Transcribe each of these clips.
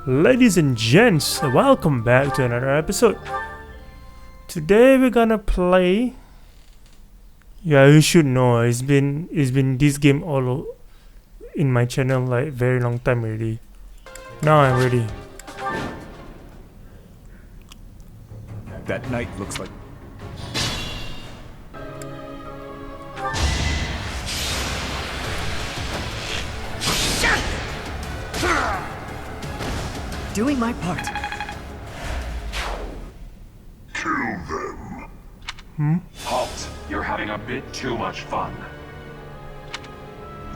Ladies and gents, welcome back to another episode. Today we're gonna play. Yeah, you should know. It's been this game in my channel like very long time already. Now I'm ready. That night looks like... Doing my part. Kill them. Halt! You're having a bit too much fun.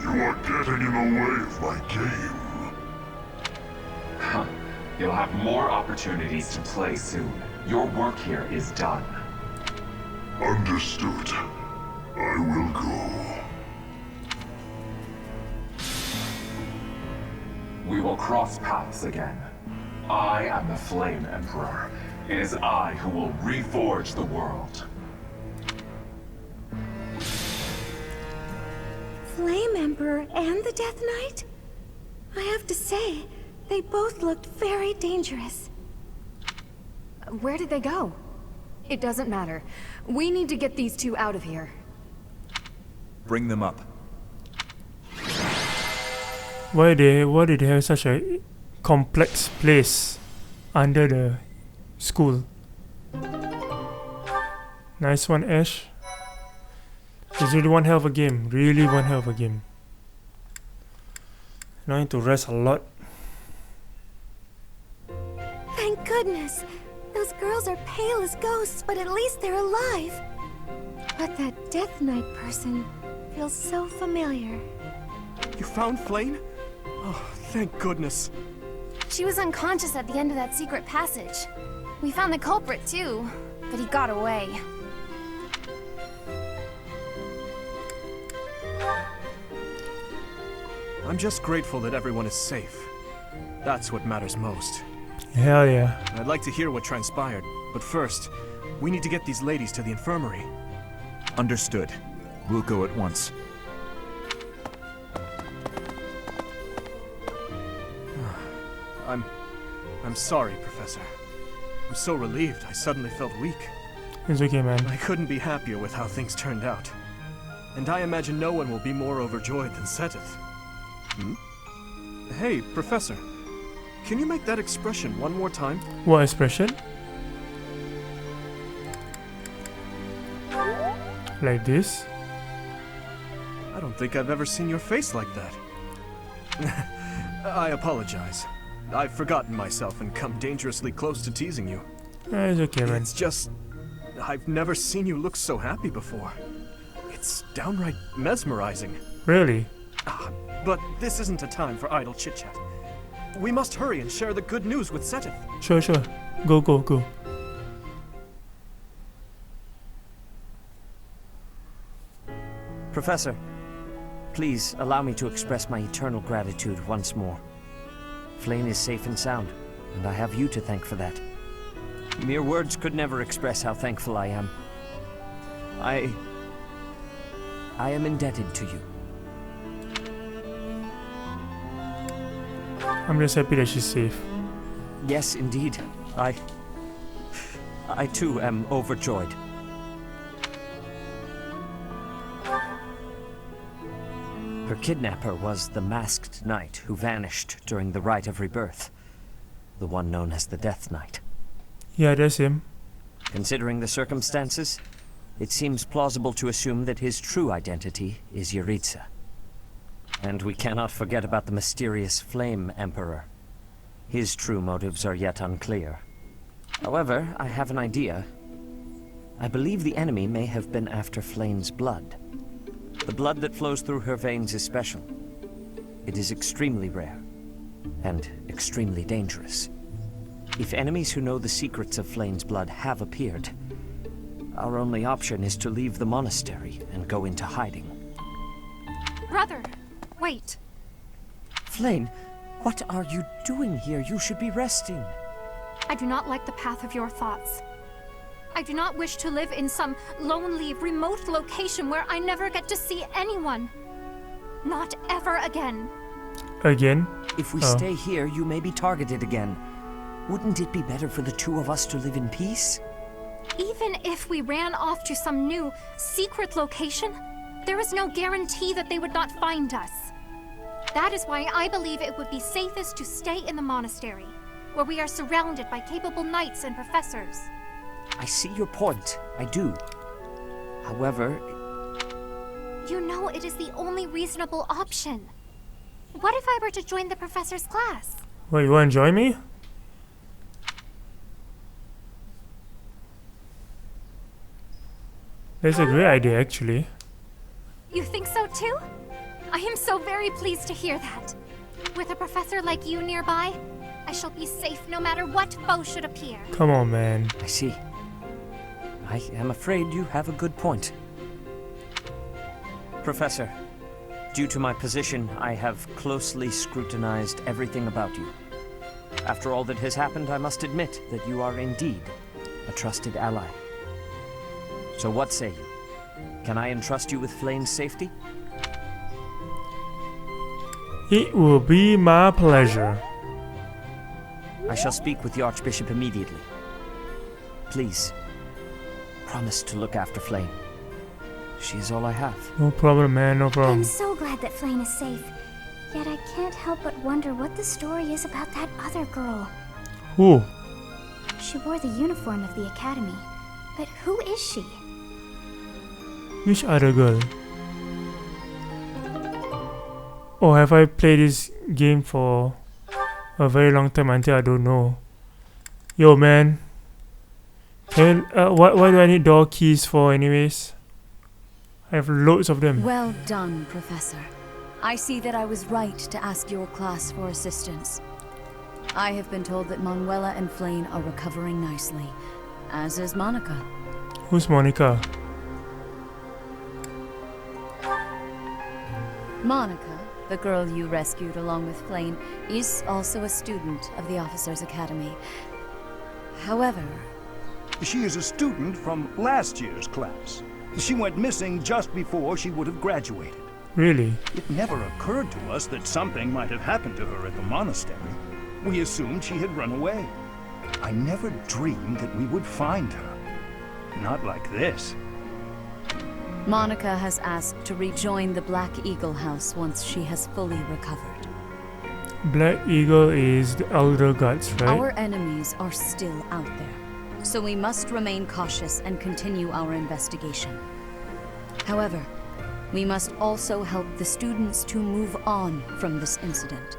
You are getting in the way of my game. Huh. You'll have more opportunities to play soon. Your work here is done. Understood. I will go. We will cross paths again. I am the Flame Emperor. It is I who will reforge the world. Flame Emperor and the Death Knight? I have to say, they both looked very dangerous. Where did they go? It doesn't matter. We need to get these two out of here. Bring them up. Why did they have such a complex place under the school? Nice one, Ash. It's really one hell of a game. Really one hell of a game. Now I need to rest a lot. Thank goodness! Those girls are pale as ghosts, but at least they're alive. But that Death Knight person feels so familiar. You found Flame? Oh, thank goodness. She was unconscious at the end of that secret passage. We found the culprit too, but he got away. I'm just grateful that everyone is safe. That's what matters most. Hell yeah. I'd like to hear what transpired, but first, we need to get these ladies to the infirmary. Understood. We'll go at once. I'm sorry, Professor. I'm so relieved I suddenly felt weak. It's okay, man. I couldn't be happier with how things turned out. And I imagine no one will be more overjoyed than Seteth. Hey, Professor. Can you make that expression one more time? What expression? Like this? I don't think I've ever seen your face like that. I apologize. I've forgotten myself and come dangerously close to teasing you. It's okay, man. It's just... I've never seen you look so happy before. It's downright mesmerizing. Really? But this isn't a time for idle chit-chat. We must hurry and share the good news with Seteth. Sure. Go. Professor, please allow me to express my eternal gratitude once more. Flame is safe and sound, and I have you to thank for that. Mere words could never express how thankful I am. I am indebted to you. I'm just happy that she's safe. Yes, indeed. I too am overjoyed. Her kidnapper was the masked knight who vanished during the Rite of Rebirth. The one known as the Death Knight. Yeah, that's him. Considering the circumstances, it seems plausible to assume that his true identity is Yuritsa. And we cannot forget about the mysterious Flame Emperor. His true motives are yet unclear. However, I have an idea. I believe the enemy may have been after Flame's blood. The blood that flows through her veins is special. It is extremely rare, and extremely dangerous. If enemies who know the secrets of Flame's blood have appeared, our only option is to leave the monastery and go into hiding. Brother, wait. Flame, what are you doing here? You should be resting. I do not like the path of your thoughts. I do not wish to live in some lonely, remote location where I never get to see anyone. Not ever again. Again? If we Oh. stay here, you may be targeted again. Wouldn't it be better for the two of us to live in peace? Even if we ran off to some new, secret location, there is no guarantee that they would not find us. That is why I believe it would be safest to stay in the monastery, where we are surrounded by capable knights and professors. I see your point. I do. However, You know it is the only reasonable option. What if I were to join the professor's class? Wait, you wanna join me? That's a great idea, actually. You think so too? I am so very pleased to hear that. With a professor like you nearby, I shall be safe no matter what foe should appear. Come on, man. I see. I am afraid you have a good point. Professor, due to my position, I have closely scrutinized everything about you. After all that has happened, I must admit that you are indeed a trusted ally. So what say you? Can I entrust you with Flame's safety? It will be my pleasure. I shall speak with the Archbishop immediately. Please, promise to look after Flame. She is all I have. No problem, man, no I'm problem. so glad that Flame is safe. Yet I can't help but wonder what the story is about that other girl. Who? She wore the uniform of the academy. But who is she? Which other girl? Oh, have I played this game for a very long time until I don't know? Yo, man. Can what do I need door keys for, anyways? I have loads of them. Well done, Professor. I see that I was right to ask your class for assistance. I have been told that Manuela and Flame are recovering nicely, as is Monica. Who's Monica? Monica, the girl you rescued along with Flame, is also a student of the Officers' Academy. However, She is a student from last year's class. She went missing just before she would have graduated. Really? It never occurred to us that something might have happened to her at the monastery. We assumed she had run away. I never dreamed that we would find her. Not like this. Monica has asked to rejoin the Black Eagle House once she has fully recovered. Black Eagle is the Elder Gods, right? Our enemies are still out there, so we must remain cautious and continue our investigation. However, we must also help the students to move on from this incident.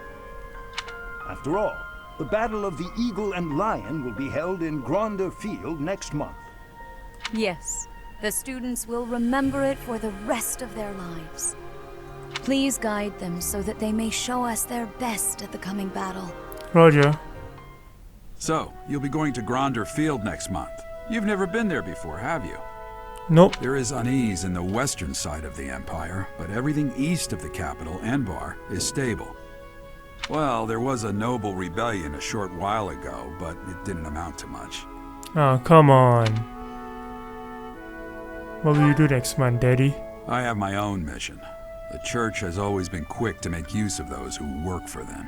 After all, the Battle of the Eagle and Lion will be held in Gronder Field next month. Yes, the students will remember it for the rest of their lives. Please guide them so that they may show us their best at the coming battle. Roger. So, you'll be going to Gronder Field next month. You've never been there before, have you? Nope. There is unease in the western side of the Empire, but everything east of the capital, Enbar, is stable. Well, there was a noble rebellion a short while ago, but it didn't amount to much. Oh, come on. What will you do next month, Daddy? I have my own mission. The Church has always been quick to make use of those who work for them.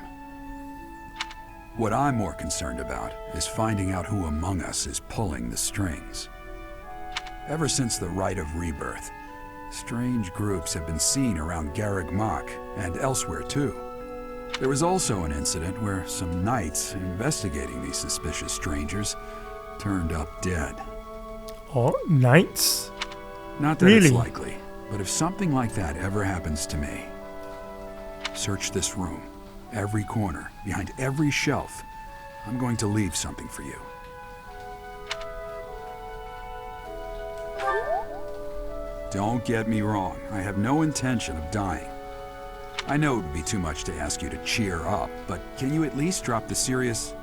What I'm more concerned about is finding out who among us is pulling the strings. Ever since the Rite of Rebirth, strange groups have been seen around Garreg Mach and elsewhere too. There was also an incident where some knights investigating these suspicious strangers turned up dead. Oh, knights? Not that Really? it's likely, but if something like that ever happens to me, search this room, every corner, behind every shelf. I'm going to leave something for you. Don't get me wrong, I have no intention of dying. I know it would be too much to ask you to cheer up, but can you at least drop the serious...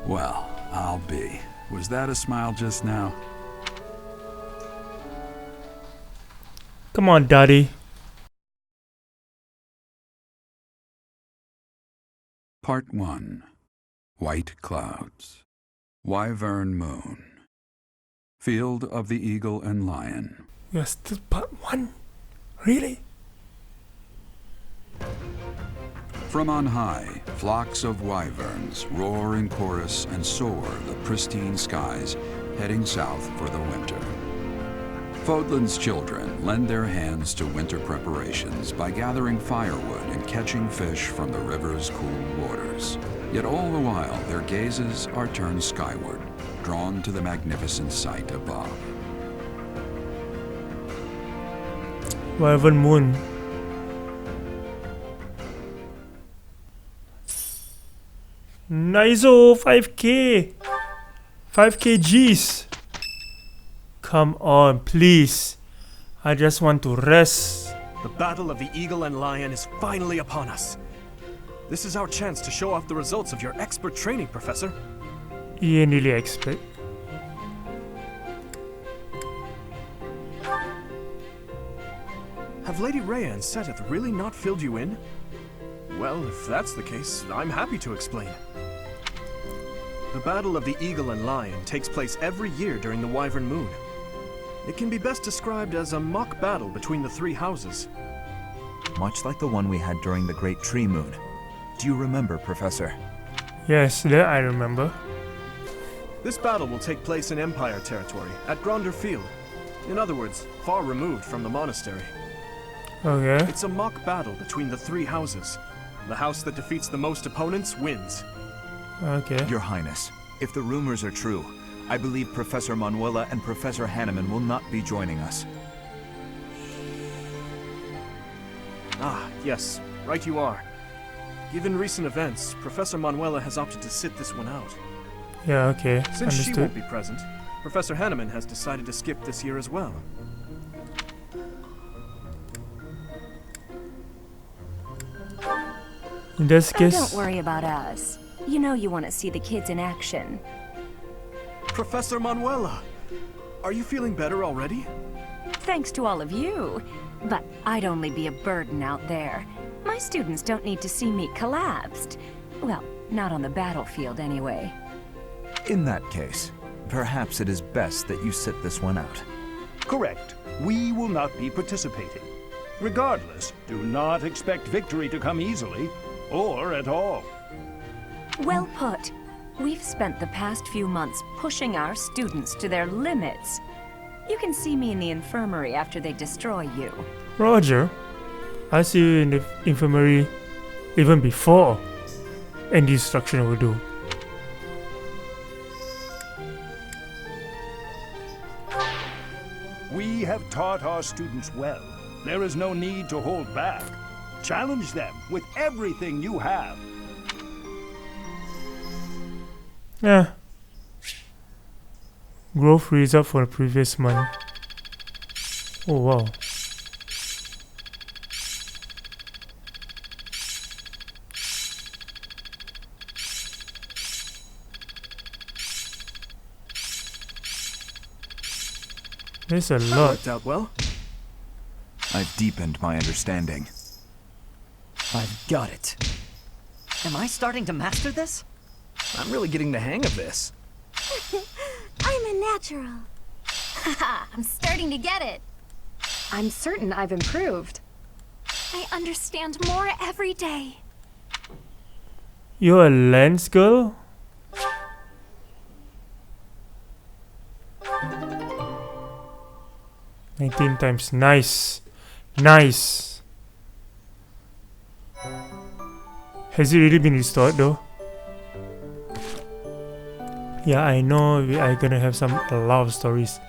Well, I'll be. Was that a smile just now? Come on, Daddy. Part 1. White Clouds. Wyvern Moon. Field of the Eagle and Lion. We are still part 1? Really? From on high, flocks of wyverns roar in chorus and soar the pristine skies, heading south for the winter. Fodlan's children lend their hands to winter preparations by gathering firewood and catching fish from the river's cool waters. Yet all the while, their gazes are turned skyward, drawn to the magnificent sight above. Wyvern Moon. Nice, 5k 5k G's. Come on, please. I just want to rest. The battle of the Eagle and Lion is finally upon us. This is our chance to show off the results of your expert training, Professor. You ain't really expert. Have Lady Rhea and Seteth really not filled you in? Well, if that's the case, I'm happy to explain. The Battle of the Eagle and Lion takes place every year during the Wyvern Moon. It can be best described as a mock battle between the three houses. Much like the one we had during the Great Tree Moon. Do you remember, Professor? Yes, that I remember. This battle will take place in Empire territory, at Gronder Field. In other words, far removed from the monastery. Okay. It's a mock battle between the three houses. The house that defeats the most opponents wins. Okay. Your Highness, if the rumors are true, I believe Professor Manuela and Professor Hanneman will not be joining us. Ah, yes, right you are. Given recent events, Professor Manuela has opted to sit this one out. Yeah, okay. Since Understood. she won't be present, Professor Hanneman has decided to skip this year as well. In this case, Don't worry about us. You know you want to see the kids in action. Professor Manuela! Are you feeling better already? Thanks to all of you. But I'd only be a burden out there. My students don't need to see me collapsed. Well, not on the battlefield anyway. In that case, perhaps it is best that you sit this one out. Correct. We will not be participating. Regardless, do not expect victory to come easily, or at all. Well put. We've spent the past few months pushing our students to their limits. You can see me in the infirmary after they destroy you. Roger, I see you in the infirmary even before any destruction will do. We have taught our students well. There is no need to hold back. Challenge them with everything you have. Yeah. Growth result for the previous month. Oh wow. There's a That lot. worked out well. I've deepened my understanding. I've got it. Am I starting to master this? I'm really getting the hang of this. I'm a natural. Haha, I'm starting to get it. I'm certain I've improved. I understand more every day. You're a lens girl? $19 times. Nice. Nice. Has it really been restored though? Yeah, I know we are gonna have a lot of stories.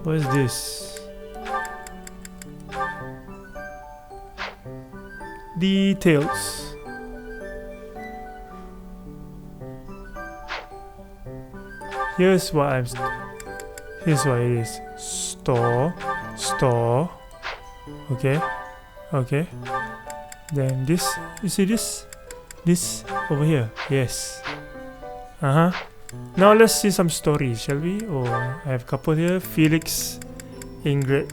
What is this? Details. Here's what here's what it is. Store. Okay. Then this, you see this? This over here. Yes. Now let's see some stories, shall we? Oh, I have a couple here. Felix, Ingrid.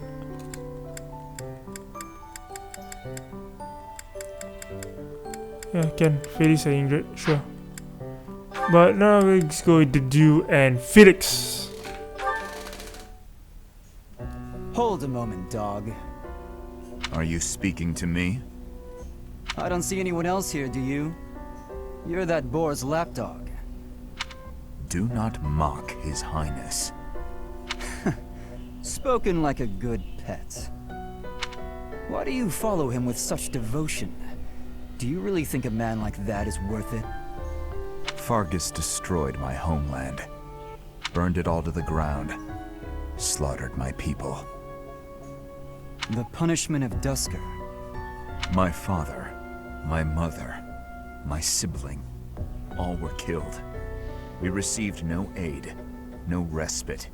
Yeah, can Felix and Ingrid, sure. But now let's go with the Dew and Felix. Hold a moment, dog. Are you speaking to me? I don't see anyone else here, do you? You're that boar's lapdog. Do not mock His Highness. Spoken like a good pet. Why do you follow him with such devotion? Do you really think a man like that is worth it? Fargus destroyed my homeland, burned it all to the ground, slaughtered my people. The punishment of Dusker. My father, my mother, my sibling, all were killed. We received no aid, no respite.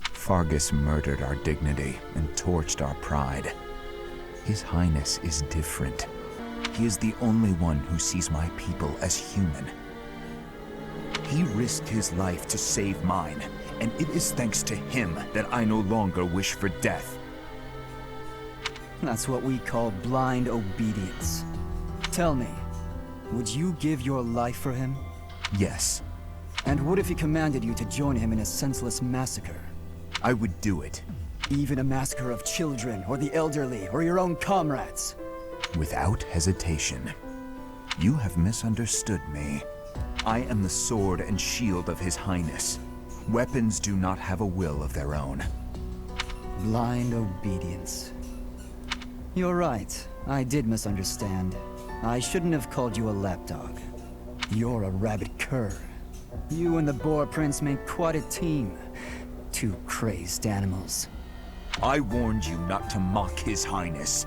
Fargus murdered our dignity and torched our pride. His Highness is different. He is the only one who sees my people as human. He risked his life to save mine, and it is thanks to him that I no longer wish for death. That's what we call blind obedience. Tell me, would you give your life for him? Yes. And what if he commanded you to join him in a senseless massacre? I would do it. Even a massacre of children, or the elderly, or your own comrades? Without hesitation. You have misunderstood me. I am the sword and shield of His Highness. Weapons do not have a will of their own. Blind obedience. You're right. I did misunderstand. I shouldn't have called you a lapdog. You're a rabid cur. You and the Boar Prince make quite a team. Two crazed animals. I warned you not to mock His Highness.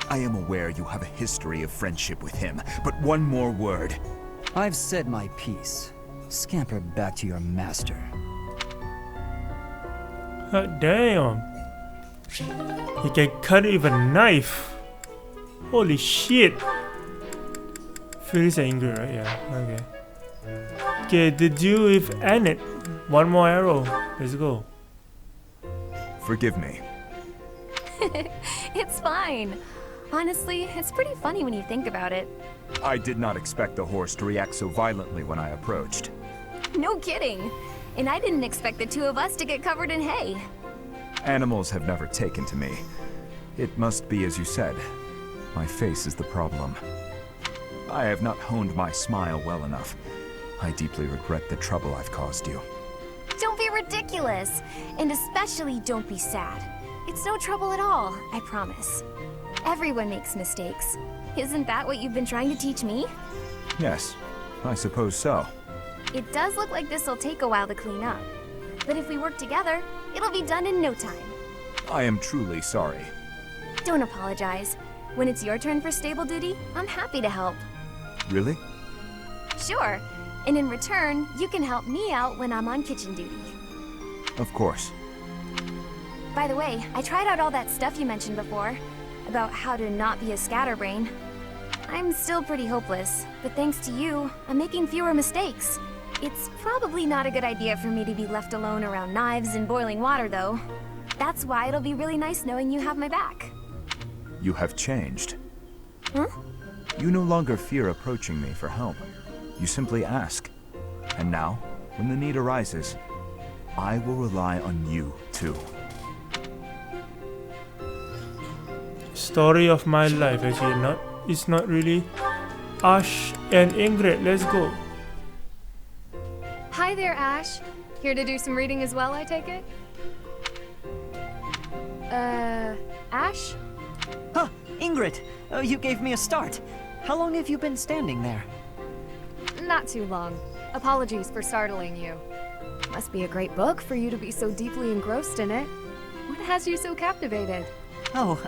I am aware you have a history of friendship with him, but one more word. I've said my piece. Scamper back to your master. Damn. He can cut it with a knife. Holy shit. Furious angry, right? Yeah, okay. Okay, the duel with Annette. One more arrow. Let's go. Forgive me. It's fine. Honestly, it's pretty funny when you think about it. I did not expect the horse to react so violently when I approached. No kidding. And I didn't expect the two of us to get covered in hay. Animals have never taken to me. It must be as you said. My face is the problem. I have not honed my smile well enough. I deeply regret the trouble I've caused you. Don't be ridiculous. And especially don't be sad. It's no trouble at all, I promise. Everyone makes mistakes. Isn't that what you've been trying to teach me? Yes, I suppose so. It does look like this'll take a while to clean up. But if we work together, it'll be done in no time. I am truly sorry. Don't apologize. When it's your turn for stable duty, I'm happy to help. Really? Sure. And in return, you can help me out when I'm on kitchen duty. Of course. By the way, I tried out all that stuff you mentioned before, about how to not be a scatterbrain. I'm still pretty hopeless, but thanks to you, I'm making fewer mistakes. It's probably not a good idea for me to be left alone around knives and boiling water, though. That's why it'll be really nice knowing you have my back. You have changed. Huh? You no longer fear approaching me for help. You simply ask. And now, when the need arises, I will rely on you, too. Story of my life, actually. It's not really. Ash and Ingrid, let's go. Hi there, Ash. Here to do some reading as well, I take it? Ash? Huh, Ingrid! You gave me a start. How long have you been standing there? Not too long. Apologies for startling you. Must be a great book for you to be so deeply engrossed in it. What has you so captivated? Oh,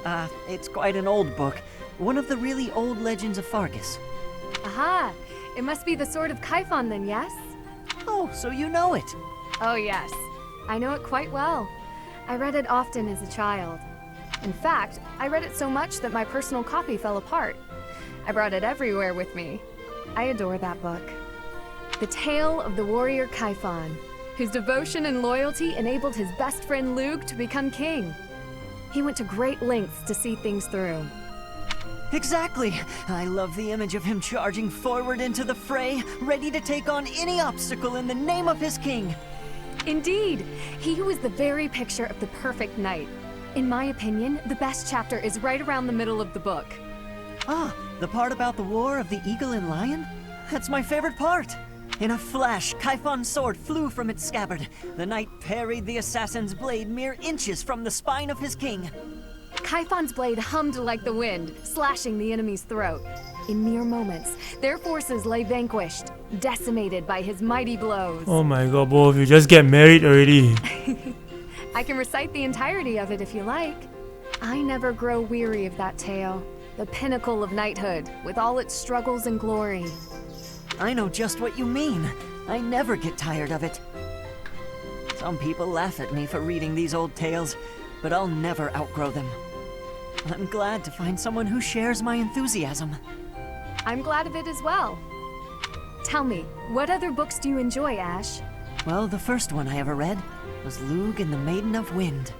it's quite an old book. One of the really old legends of Fargus. Aha! It must be the Sword of Kaifon then, yes? Oh, so you know it. Oh yes. I know it quite well. I read it often as a child. In fact, I read it so much that my personal copy fell apart. I brought it everywhere with me. I adore that book. The tale of the warrior Kaifon, whose devotion and loyalty enabled his best friend Lug to become king. He went to great lengths to see things through. Exactly! I love the image of him charging forward into the fray, ready to take on any obstacle in the name of his king. Indeed! He was the very picture of the perfect knight. In my opinion, the best chapter is right around the middle of the book. Ah, the part about the war of the eagle and lion? That's my favorite part. In a flash, Kaifon's sword flew from its scabbard. The knight parried the assassin's blade mere inches from the spine of his king. Kaifon's blade hummed like the wind, slashing the enemy's throat. In mere moments, their forces lay vanquished, decimated by his mighty blows. Oh my god, both of you just get married already. I can recite the entirety of it if you like. I never grow weary of that tale. The pinnacle of knighthood, with all its struggles and glory. I know just what you mean. I never get tired of it. Some people laugh at me for reading these old tales, but I'll never outgrow them. I'm glad to find someone who shares my enthusiasm. I'm glad of it as well. Tell me, what other books do you enjoy, Ash? Well, the first one I ever read was Lug and the Maiden of Wind.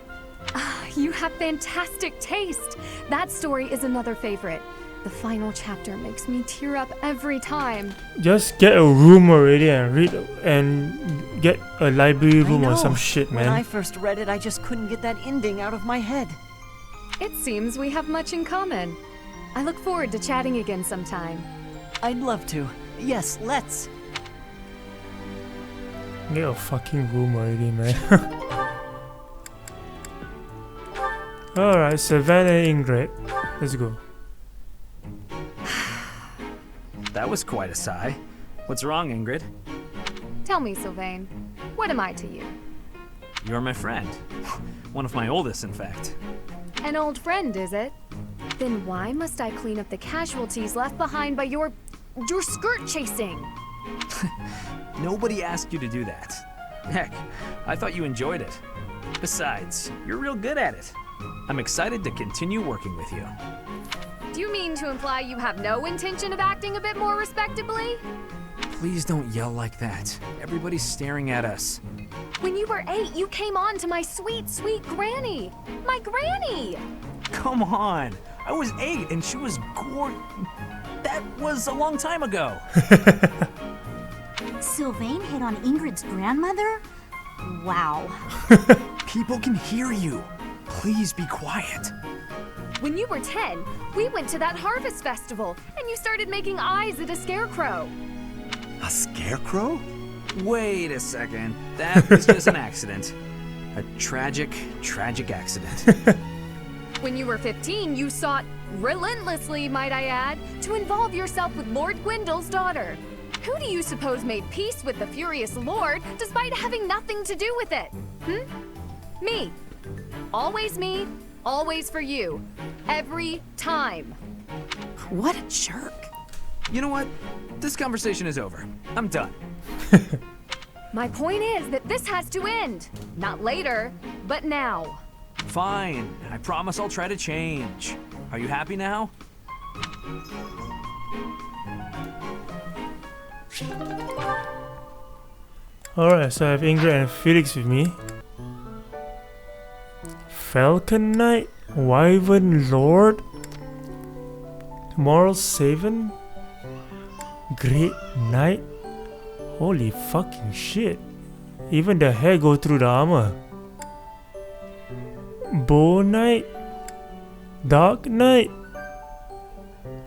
Ah, you have fantastic taste. That story is another favorite. The final chapter makes me tear up every time. Just get a room already and read and get a library room or some shit, man. When I first read it, I just couldn't get that ending out of my head. It seems we have much in common. I look forward to chatting again sometime. I'd love to. Yes, let's. Get a fucking room already, man. Alright, Savannah and Ingrid. Let's go. That was quite a sigh. What's wrong, Ingrid? Tell me, Sylvain, what am I to you? You're my friend. One of my oldest, in fact. An old friend, is it? Then why must I clean up the casualties left behind by your skirt chasing? Nobody asked you to do that. Heck, I thought you enjoyed it. Besides, you're real good at it. I'm excited to continue working with you. Do you mean to imply you have no intention of acting a bit more respectably? Please don't yell like that. Everybody's staring at us. When you were 8, you came on to my sweet, sweet granny. My granny! Come on. I was 8 and she was That was a long time ago. Sylvain hit on Ingrid's grandmother? Wow. People can hear you. Please be quiet. When you were 10, we went to that harvest festival, and you started making eyes at a scarecrow. A scarecrow? Wait a second. That was just an accident. A tragic accident. When you were 15, you sought, relentlessly might I add, to involve yourself with Lord Gwendol's daughter. Who do you suppose made peace with the furious Lord, despite having nothing to do with it? Me. Always me, always for you. Every time. What a jerk. You know what? This conversation is over. I'm done. My point is that this has to end. Not later, but now. Fine. I promise I'll try to change. Are you happy now? Alright, so I have Ingrid and Felix with me. Falcon Knight, Wyvern Lord, Moral Saven, Great Knight. Holy fucking shit. Even the hair go through the armor. Bow Knight, Dark Knight,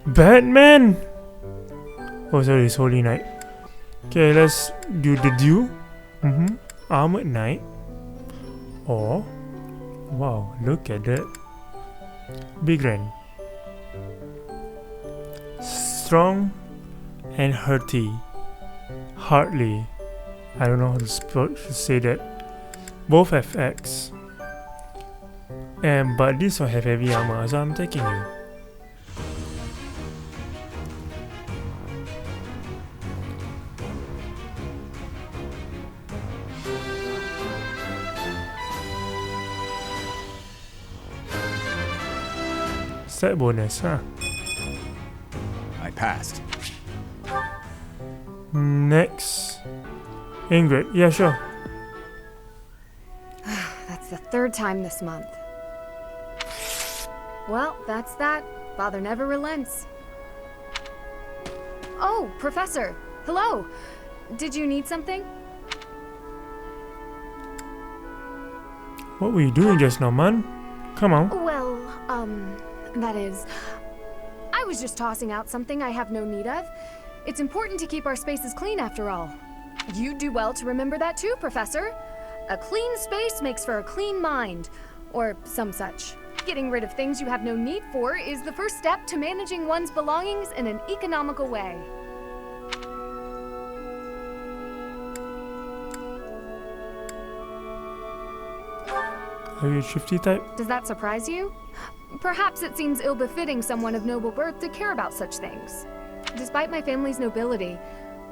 Batman. Oh sorry, it's Holy Knight. Okay, let's do the duel. Armored Knight. Or wow, look at that. Big Ren. Strong and hearty. Hardly. I don't know how to say that. Both have X. But this one have heavy armor, so I'm taking you. Set bonus, huh? I passed. Next. Ingrid, yeah, sure. That's the 3rd time this month. Well, that's that. Father never relents. Oh, Professor. Hello. Did you need something? What were you doing just now, man? Come on. Well, that is... I was just tossing out something I have no need of. It's important to keep our spaces clean after all. You'd do well to remember that too, Professor. A clean space makes for a clean mind, or some such. Getting rid of things you have no need for is the first step to managing one's belongings in an economical way. Are you a shifty type? Does that surprise you? Perhaps it seems ill-befitting someone of noble birth to care about such things. Despite my family's nobility,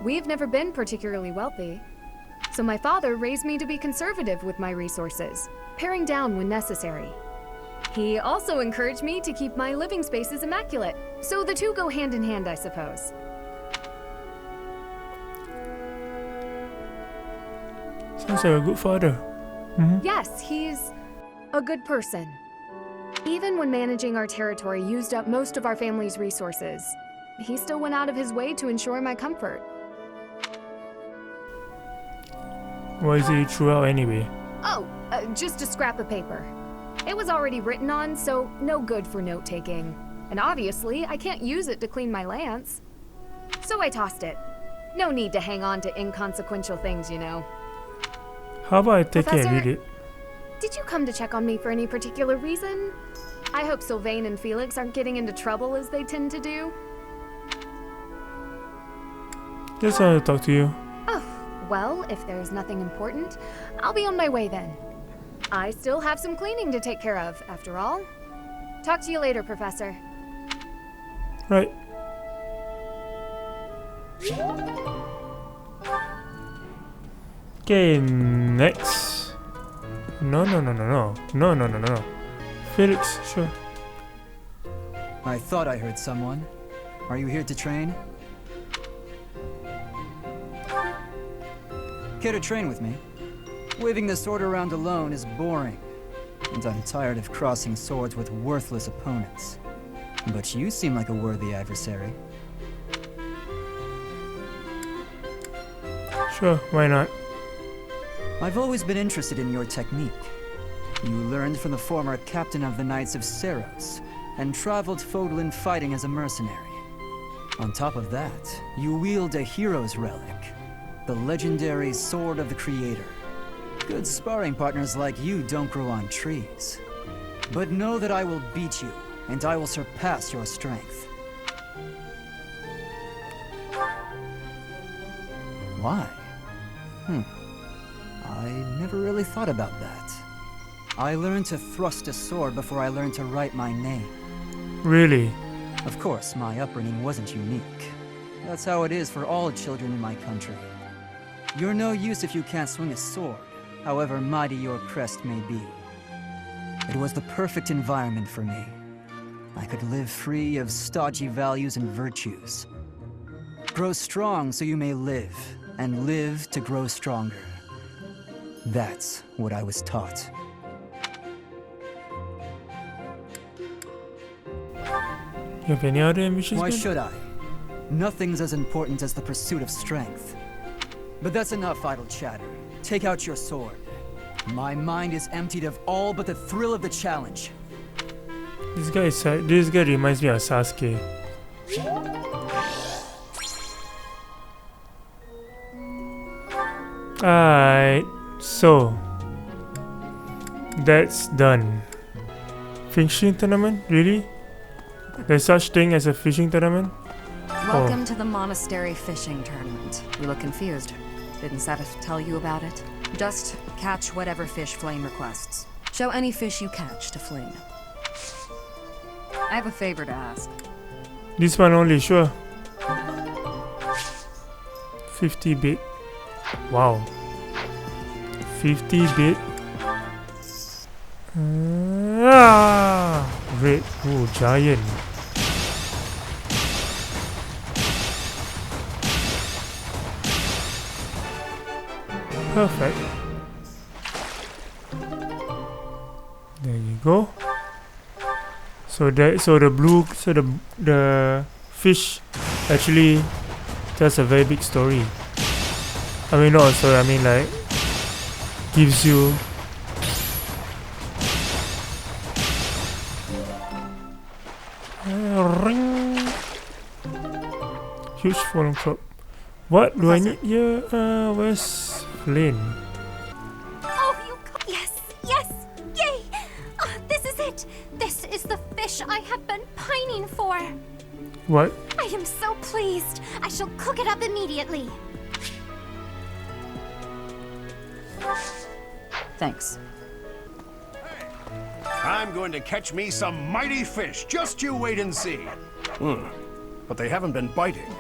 we've never been particularly wealthy. So my father raised me to be conservative with my resources, paring down when necessary. He also encouraged me to keep my living spaces immaculate, so the two go hand in hand, I suppose. Sounds like a good father. Yes, he's a good person. Even when managing our territory used up most of our family's resources, he still went out of his way to ensure my comfort. Why is he threw out anyway? Oh, just a scrap of paper. It was already written on, so no good for note-taking. And obviously, I can't use it to clean my lance. So I tossed it. No need to hang on to inconsequential things, you know. How about I take it and Professor, read it? Did you come to check on me for any particular reason? I hope Sylvain and Felix aren't getting into trouble as they tend to do. Just want to talk to you. Oh, well, if there's nothing important, I'll be on my way then. I still have some cleaning to take care of, after all. Talk to you later, Professor. Right. Okay, next. No. Felix, sure. I thought I heard someone. Are you here to train? Care to train with me? Waving the sword around alone is boring, and I'm tired of crossing swords with worthless opponents. But you seem like a worthy adversary. Sure, why not? I've always been interested in your technique. You learned from the former captain of the Knights of Seros, and traveled Fodlan fighting as a mercenary. On top of that, you wield a hero's relic, the legendary Sword of the Creator. Good sparring partners like you don't grow on trees. But know that I will beat you, and I will surpass your strength. Why? I never really thought about that. I learned to thrust a sword before I learned to write my name. Really? Of course, my upbringing wasn't unique. That's how it is for all children in my country. You're no use if you can't swing a sword, however mighty your crest may be. It was the perfect environment for me. I could live free of stodgy values and virtues. Grow strong so you may live, and live to grow stronger. That's what I was taught. You have any other ambitions? Why man? should I? Nothing's as important as the pursuit of strength. But that's enough idle chatter. Take out your sword. My mind is emptied of all but the thrill of the challenge. This guy reminds me of Sasuke. Alright, so that's done. Fishing tournament? Really? There's such thing as a fishing tournament? Welcome to the monastery fishing tournament. You look confused. Didn't Seth tell you about it? Just catch whatever fish Flame requests. Show any fish you catch to Flame. I have a favor to ask. This one only, sure. 50 bit. Wow. 50 bit. Red. Oh, giant. Perfect. There you go. So the fish actually tells a very big story. I mean not a story, I mean like gives you ring. Huge fallen crop. What do I need here? Where's Flynn? Oh, yes, yes, yay! This is it. This is the fish I have been pining for. What? I am so pleased. I shall cook it up immediately. Thanks. I'm going to catch me some mighty fish. Just you wait and see. But they haven't been biting.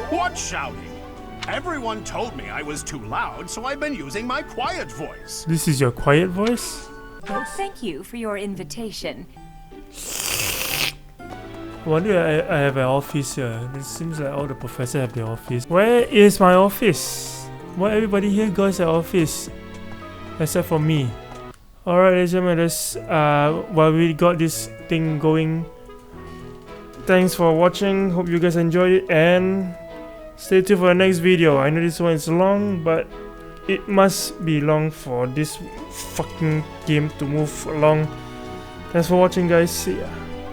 What shouting? Everyone told me I was too loud, so I've been using my quiet voice. This is your quiet voice? Thank you for your invitation. Why do I have an office here? It seems like all the professors have their office. Where is my office? Why everybody here got an office? Except for me. Alright, ladies and gentlemen, that's while we got this thing going. Thanks for watching. Hope you guys enjoyed it, and stay tuned for the next video. I know this one is long, but it must be long for this fucking game to move along. Thanks for watching, guys. See ya.